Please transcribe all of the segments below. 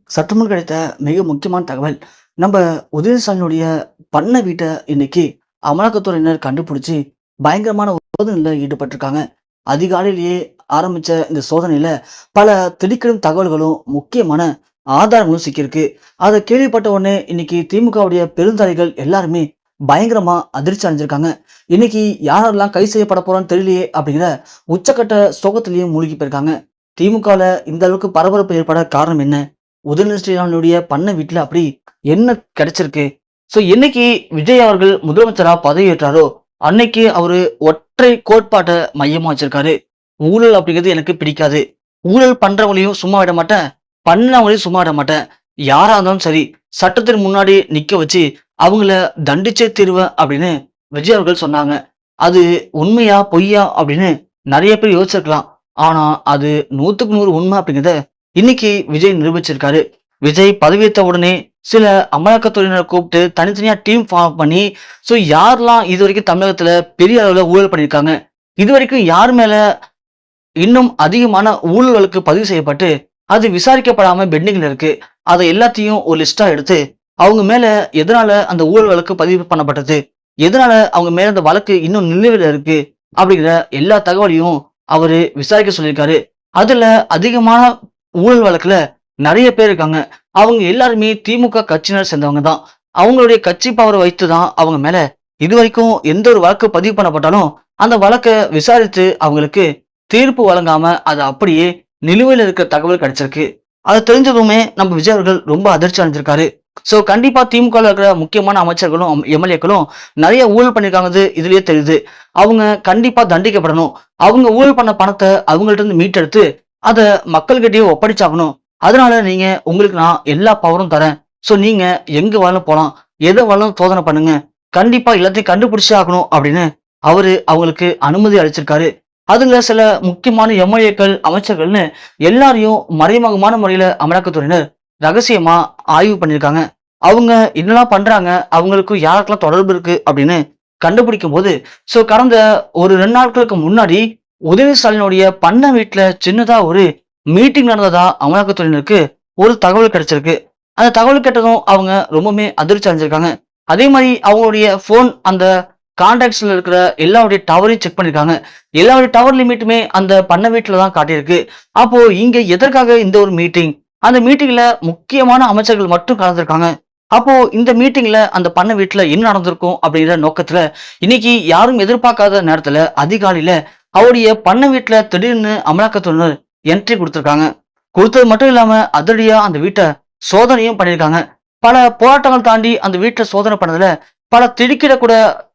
சற்றுமுன் கிடைத்த மிக முக்கியமான தகவல். நம்ம உதயநிதி பண்ண வீட்டை இன்னைக்கு அமலாக்கத்துறையினர் கண்டுபிடிச்சு பயங்கரமான ஒரு சோதனையில ஈடுபட்டிருக்காங்க. அதிகாலையிலேயே ஆரம்பிச்ச இந்த சோதனையில பல திடுக்கிடும் தகவல்களும் முக்கியமான ஆதாரங்களும் சிக்கியிருக்கு. அதை கேள்விப்பட்ட உடனே இன்னைக்கு திமுகவுடைய பெருந்தலைகள் எல்லாருமே பயங்கரமா அதிர்ச்சி அடைஞ்சிருக்காங்க. இன்னைக்கு யாரெல்லாம் கை செய்யப்பட போறான்னு தெரியலையே அப்படிங்கிற உச்சக்கட்ட சோகத்திலையும் மூழ்கி போயிருக்காங்க. திமுகல இந்த அளவுக்கு பரபரப்பு ஏற்பட காரணம் என்ன? உதயநிதி ஸ்ரீராமுடைய பண்ண வீட்டுல அப்படி என்ன கிடைச்சிருக்கு? சோ என்னைக்கு விஜய் அவர்கள் முதலமைச்சரா பதவியேற்றாரோ அன்னைக்கு அவரு ஒற்றை கோட்பாட்டை மையமா வச்சிருக்காரு. ஊழல் அப்படிங்கிறது எனக்கு பிடிக்காது. ஊழல் பண்றவங்களையும் சும்மா விட மாட்டேன், பண்ணவங்களையும் சும்மா விட மாட்டேன். யாரா இருந்தாலும் சரி, சட்டத்தின் முன்னாடி நிக்க வச்சு அவங்கள தண்டிச்சே தீருவேன் அப்படின்னு விஜய் அவர்கள் சொன்னாங்க. அது உண்மையா பொய்யா அப்படின்னு நிறைய பேர் யோசிச்சிருக்கலாம். ஆனா அது 100க்கு 100 உண்மை அப்படிங்கிறத இன்னைக்கு விஜய் நிரூபிச்சிருக்காரு. விஜய் பதவியேற்ற உடனே சில அமலாக்கத்துறையினரை கூப்பிட்டு தனித்தனியா டீம் ஃபார்ம் பண்ணி யாரெல்லாம் இது வரைக்கும் தமிழகத்துல பெரிய அளவுல ஊழல் பண்ணியிருக்காங்க, இது வரைக்கும் யார் மேல இன்னும் அதிகமான ஊழல்களுக்கு பதிவு செய்யப்பட்டு அது விசாரிக்கப்படாம பெண்டிங்ல இருக்கு, அதை எல்லாத்தையும் ஒரு லிஸ்டா எடுத்து அவங்க மேல எதனால அந்த ஊழல் வழக்கு பதிவு பண்ணப்பட்டது, எதனால அவங்க மேல அந்த வழக்கு இன்னும் நிலுவையில இருக்கு அப்படிங்கிற எல்லா தகவலையும் அவரு விசாரிக்க சொல்லியிருக்காரு. அதுல அதிகமான ஊழல் வழக்குல நிறைய பேர் இருக்காங்க. அவங்க எல்லாருமே திமுக கட்சியினர் சேர்ந்தவங்க தான். அவங்களுடைய கட்சி பவரை வைத்துதான் அவங்க மேல இதுவரைக்கும் எந்த ஒரு வழக்கு பதிவு பண்ணப்பட்டாலும் அந்த வழக்கை விசாரித்து அவங்களுக்கு தீர்ப்பு வழங்காம அது அப்படியே நிலுவையில் இருக்கிற தகவல் கிடைச்சிருக்கு. அது தெரிஞ்சதுமே நம்ம விஜய் அவர்கள் ரொம்ப அதிர்ச்சி அடைஞ்சிருக்காரு. சோ கண்டிப்பா திமுக இருக்கிற முக்கியமான அமைச்சர்களும் எம்எல்ஏக்களும் நிறைய ஊழல் பண்ணிருக்காங்க, இதுலயே தெரியுது. அவங்க கண்டிப்பா தண்டிக்கப்படணும். அவங்க ஊழல் பண்ண பணத்தை அவங்கள்ட்ட இருந்து மீட்டெடுத்து அதை மக்கள்கிட்டயே ஒப்படைச்சாகணும். அதனால நீங்க உங்களுக்கு நான் எல்லா பவரும் தரேன். சோ நீங்க எங்க வேணாலும் போலாம், எதை வேணாலும் சோதனை பண்ணுங்க, கண்டிப்பா எல்லாத்தையும் கண்டுபிடிச்சே ஆகணும் அப்படின்னு அவரு அவங்களுக்கு அனுமதி அளிச்சிருக்காரு. அதுல சில முக்கியமான எம்எல்ஏக்கள் அமைச்சர்கள்னு எல்லாரையும் மறைமுகமான முறையில அமலாக்கத்துறையினர் ரகசியமா ஆய்வு பண்ணியிருக்காங்க. அவங்க என்னெல்லாம் பண்றாங்க, அவங்களுக்கு யாருக்கெல்லாம் தொடர்பு இருக்கு அப்படின்னு கண்டுபிடிக்கும் போது கடந்த ஒரு 2 நாட்களுக்கு முன்னாடி உதயநிதி ஸ்டாலினுடைய பண்ண வீட்டுல சின்னதா ஒரு மீட்டிங் நடந்ததா அமலாக்கத்துறையினருக்கு ஒரு தகவல் கிடைச்சிருக்கு. அந்த தகவல் கேட்டதும் அவங்க ரொம்பவுமே அதிர்ச்சி அடைஞ்சிருக்காங்க. அதே மாதிரி அவங்களுடைய போன் அந்த கான்டாக்ட்ஸ்ல இருக்கிற எல்லாருடைய டவரையும் செக் பண்ணிருக்காங்க. எல்லாருடைய டவர் லிமிட்டுமே அந்த பண்ண வீட்டுல தான் காட்டியிருக்கு. அப்போ இங்க எதற்காக இந்த ஒரு மீட்டிங்? அந்த மீட்டிங்ல முக்கியமான அமைச்சர்கள் மட்டும் கலந்துருக்காங்க. அப்போ இந்த மீட்டிங்ல அந்த பண்ண வீட்டுல என்ன நடந்திருக்கும் அப்படிங்கிற நோக்கத்துல இன்னைக்கு யாரும் எதிர்பார்க்காத நேரத்துல அதிகாலையில அவருடைய பண்ண வீட்டுல திடீர்னு அமலாக்கத்துறையினர் என்ட்ரி கொடுத்திருக்காங்க. கொடுத்தது மட்டும் இல்லாம அதிரடியா அந்த வீட்டை சோதனையும் பண்ணியிருக்காங்க. பல போராட்டங்கள் தாண்டி அந்த வீட்டை சோதனை பண்ணதுல பல திடுக்கிடக்கூட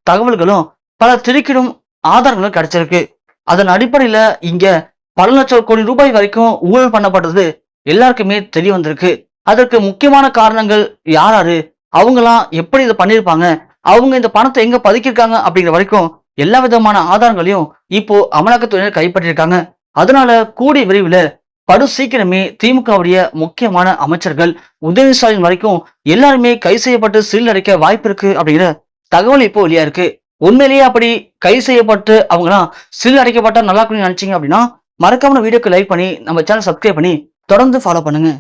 தகவல்களும் பல திடுக்கிடும் ஆதாரங்களும் கிடைச்சிருக்கு. அதன் அடிப்படையில இங்க பல லட்சம் கோடி ரூபாய் வரைக்கும் ஊழல் பண்ணப்பட்டது எல்லாருக்குமே தெரிய வந்திருக்கு. அதற்கு முக்கியமான காரணங்கள் யாராரு, அவங்கலாம் எப்படி இதை பண்ணிருப்பாங்க, அவங்க இந்த பணத்தை எங்க பதுக்கியிருக்காங்க அப்படிங்கிற வரைக்கும் எல்லா விதமான ஆதாரங்களையும் இப்போ அமலாக்கத்துறையினர் கைப்பற்றிருக்காங்க. அதனால கூடிய விரைவில் படு சீக்கிரமே திமுகவுடைய முக்கியமான அமைச்சர்கள் உதயநிதி ஸ்டாலின் வரைக்கும் எல்லாருமே கை செய்யப்பட்டு சில் அடைக்க வாய்ப்பு இருக்கு அப்படிங்கிற தகவல் இப்போ வெளியா இருக்கு. உண்மையிலேயே அப்படி கை செய்யப்பட்டு அவங்கலாம் சில் அடைக்கப்பட்டா நல்லா இருக்கும்னு நினைச்சீங்க அப்படின்னா மறக்காம வீடியோக்கு லைக் பண்ணி நம்ம சேனல் சப்ஸ்கிரைப் பண்ணி தொடர்ந்து ஃபாலோ பண்ணுங்க.